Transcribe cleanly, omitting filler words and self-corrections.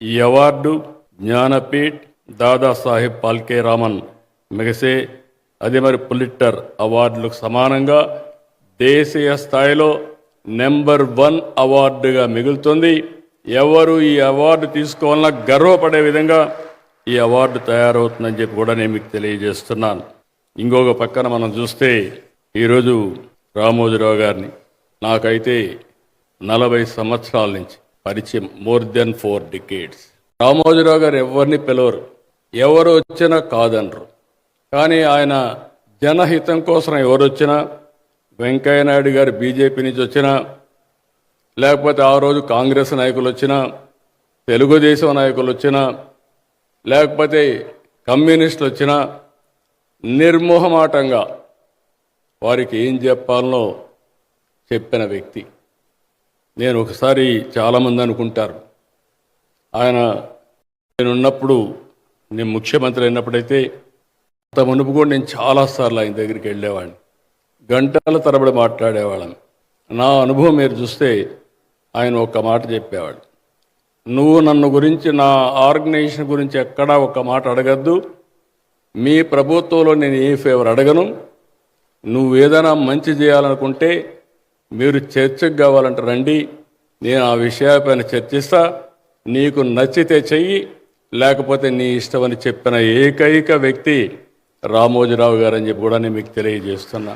ఈ అవార్డు జ్ఞానపీఠ్ దాదాసాహెబ్ పాల్కే రామన్ మెగసే అది మరి పులిట్జర్ అవార్డులకు సమానంగా దేశీయ స్థాయిలో నెంబర్ 1 అవార్డుగా మిగులుతుంది. ఎవరు ఈ అవార్డు తీసుకోవాలన్నా గర్వపడే విధంగా ఈ అవార్డు తయారవుతుందని చెప్పి కూడా నేను మీకు తెలియజేస్తున్నాను. ఇంకొక పక్కన మనం చూస్తే ఈరోజు రామోజీరావు గారిని నాకైతే 40 సంవత్సరాల నుంచి పరిచయం, మోర్ దెన్ 4 decades. రామోజీరావు గారు ఎవరిని పిలవరు, ఎవరు వచ్చినా కాదనరు. కానీ ఆయన జనహితం కోసం ఎవరు వచ్చినా, వెంకయ్యనాయుడు గారు బీజేపీ నుంచి వచ్చినా, లేకపోతే ఆ రోజు కాంగ్రెస్ నాయకులు వచ్చినా, తెలుగుదేశం నాయకులు వచ్చినా, లేకపోతే కమ్యూనిస్టులు వచ్చినా నిర్మోహమాటంగా వారికి ఏం చెప్పాలనో చెప్పిన వ్యక్తి. నేను ఒకసారి చాలామంది అనుకుంటారు, ఆయన నేనున్నప్పుడు, నేను ముఖ్యమంత్రి అయినప్పుడైతే అంత మునుపు కూడా నేను చాలాసార్లు ఆయన దగ్గరికి వెళ్ళేవాడిని, గంటల తరబడి మాట్లాడేవాళ్ళం. నా అనుభవం మీరు చూస్తే ఆయన ఒక మాట చెప్పేవాడు, నువ్వు నన్ను గురించి, నా ఆర్గనైజేషన్ గురించి ఎక్కడా ఒక మాట అడగద్దు, మీ ప్రభుత్వంలో నేను ఏ ఫేవర్ అడగను, నువ్వు ఏదైనా మంచి చేయాలనుకుంటే మీరు చర్చకు కావాలంటే రండి, నేను ఆ విషయాలపైన చర్చిస్తా, నీకు నచ్చితే చెయ్యి, లేకపోతే నీ ఇష్టమని చెప్పిన ఏకైక వ్యక్తి రామోజీరావు గారు అని చెప్పి కూడా నేను మీకు తెలియజేస్తున్నా.